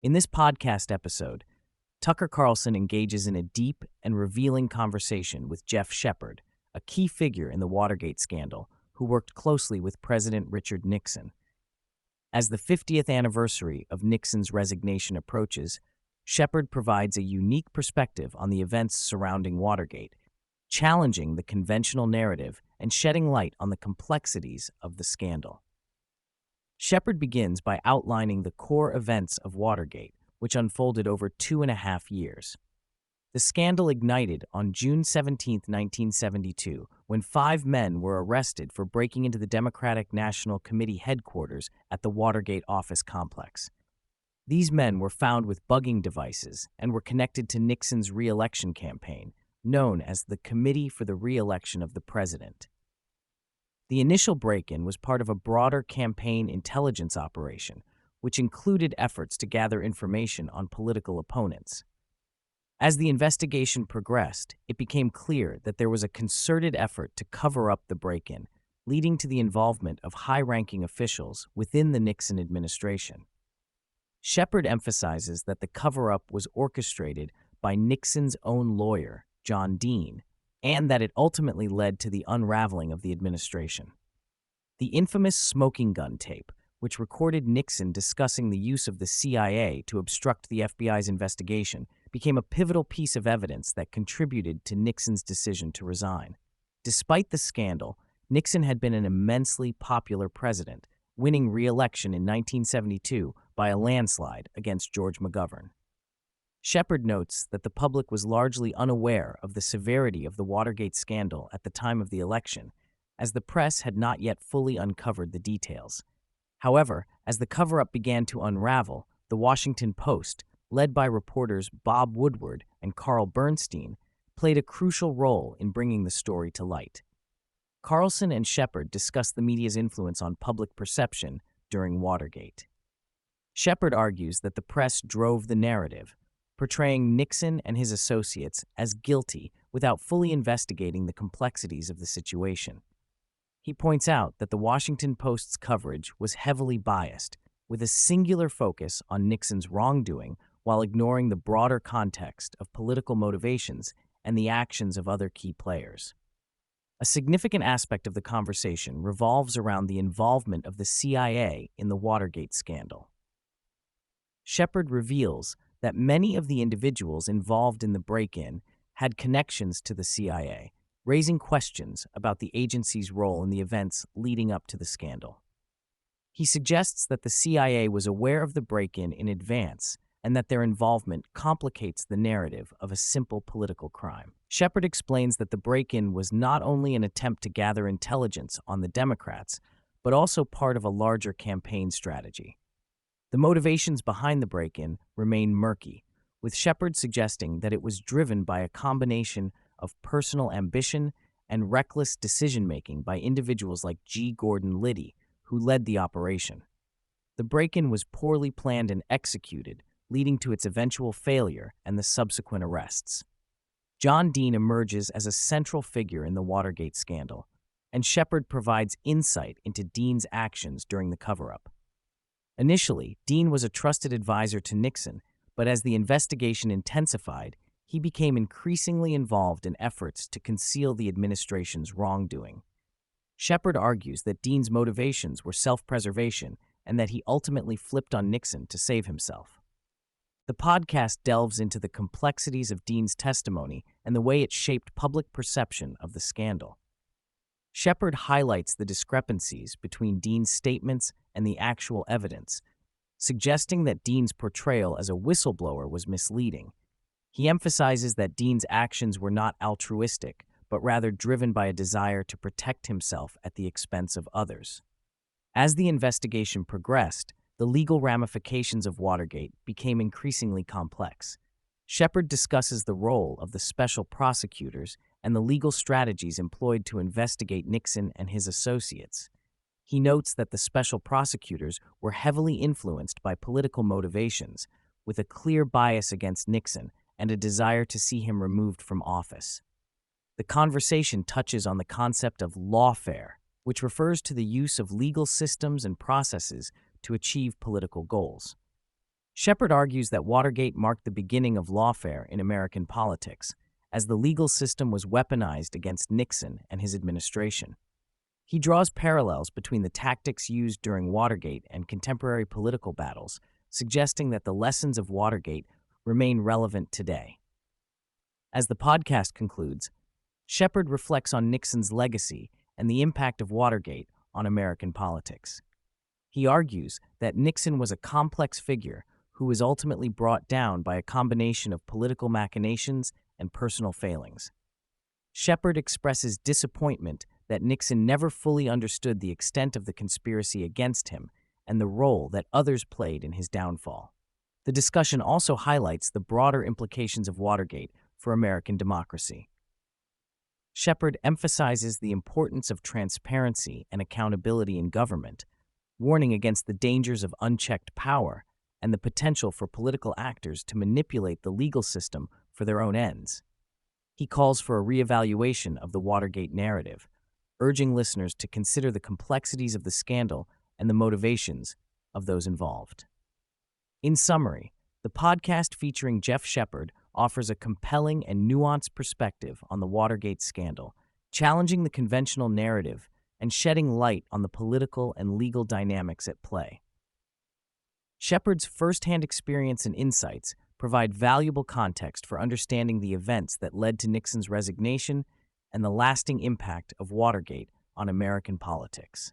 In this podcast episode, Tucker Carlson engages in a deep and revealing conversation with Geoff Shepard, a key figure in the Watergate scandal who worked closely with President Richard Nixon. As the 50th anniversary of Nixon's resignation approaches, Shepard provides a unique perspective on the events surrounding Watergate, challenging the conventional narrative and shedding light on the complexities of the scandal. Shepard begins by outlining the core events of Watergate, which unfolded over 2.5 years. The scandal ignited on June 17, 1972, when 5 men were arrested for breaking into the Democratic National Committee headquarters at the Watergate office complex. These men were found with bugging devices and were connected to Nixon's re-election campaign, known as the Committee for the Re-election of the President. The initial break-in was part of a broader campaign intelligence operation, which included efforts to gather information on political opponents. As the investigation progressed, it became clear that there was a concerted effort to cover up the break-in, leading to the involvement of high-ranking officials within the Nixon administration. Shepard emphasizes that the cover-up was orchestrated by Nixon's own lawyer, John Dean, and that it ultimately led to the unraveling of the administration. The infamous smoking gun tape, which recorded Nixon discussing the use of the CIA to obstruct the FBI's investigation, became a pivotal piece of evidence that contributed to Nixon's decision to resign. Despite the scandal, Nixon had been an immensely popular president, winning re-election in 1972 by a landslide against George McGovern. Shepard notes that the public was largely unaware of the severity of the Watergate scandal at the time of the election, as the press had not yet fully uncovered the details. However, as the cover-up began to unravel, the Washington Post, led by reporters Bob Woodward and Carl Bernstein, played a crucial role in bringing the story to light. Carlson and Shepard discussed the media's influence on public perception during Watergate. Shepard argues that the press drove the narrative, portraying Nixon and his associates as guilty without fully investigating the complexities of the situation. He points out that the Washington Post's coverage was heavily biased, with a singular focus on Nixon's wrongdoing while ignoring the broader context of political motivations and the actions of other key players. A significant aspect of the conversation revolves around the involvement of the CIA in the Watergate scandal. Shepard reveals that many of the individuals involved in the break-in had connections to the CIA, raising questions about the agency's role in the events leading up to the scandal. He suggests that the CIA was aware of the break-in in advance and that their involvement complicates the narrative of a simple political crime. Shepard explains that the break-in was not only an attempt to gather intelligence on the Democrats, but also part of a larger campaign strategy. The motivations behind the break-in remain murky, with Shepard suggesting that it was driven by a combination of personal ambition and reckless decision-making by individuals like G. Gordon Liddy, who led the operation. The break-in was poorly planned and executed, leading to its eventual failure and the subsequent arrests. John Dean emerges as a central figure in the Watergate scandal, and Shepard provides insight into Dean's actions during the cover-up. Initially, Dean was a trusted advisor to Nixon, but as the investigation intensified, he became increasingly involved in efforts to conceal the administration's wrongdoing. Shepard argues that Dean's motivations were self-preservation and that he ultimately flipped on Nixon to save himself. The podcast delves into the complexities of Dean's testimony and the way it shaped public perception of the scandal. Shepard highlights the discrepancies between Dean's statements and the actual evidence, suggesting that Dean's portrayal as a whistleblower was misleading. He emphasizes that Dean's actions were not altruistic, but rather driven by a desire to protect himself at the expense of others. As the investigation progressed, the legal ramifications of Watergate became increasingly complex. Shepard discusses the role of the special prosecutors and the legal strategies employed to investigate Nixon and his associates. He notes that the special prosecutors were heavily influenced by political motivations, with a clear bias against Nixon and a desire to see him removed from office. The conversation touches on the concept of lawfare, which refers to the use of legal systems and processes to achieve political goals. Shepard argues that Watergate marked the beginning of lawfare in American politics, as the legal system was weaponized against Nixon and his administration. He draws parallels between the tactics used during Watergate and contemporary political battles, suggesting that the lessons of Watergate remain relevant today. As the podcast concludes, Shepard reflects on Nixon's legacy and the impact of Watergate on American politics. He argues that Nixon was a complex figure who was ultimately brought down by a combination of political machinations and personal failings. Shepard expresses disappointment that Nixon never fully understood the extent of the conspiracy against him and the role that others played in his downfall. The discussion also highlights the broader implications of Watergate for American democracy. Shepard emphasizes the importance of transparency and accountability in government, warning against the dangers of unchecked power and the potential for political actors to manipulate the legal system for their own ends. He calls for a reevaluation of the Watergate narrative, urging listeners to consider the complexities of the scandal and the motivations of those involved. In summary, the podcast featuring Geoff Shepard offers a compelling and nuanced perspective on the Watergate scandal, challenging the conventional narrative and shedding light on the political and legal dynamics at play. Shepard's firsthand experience and insights provide valuable context for understanding the events that led to Nixon's resignation and the lasting impact of Watergate on American politics.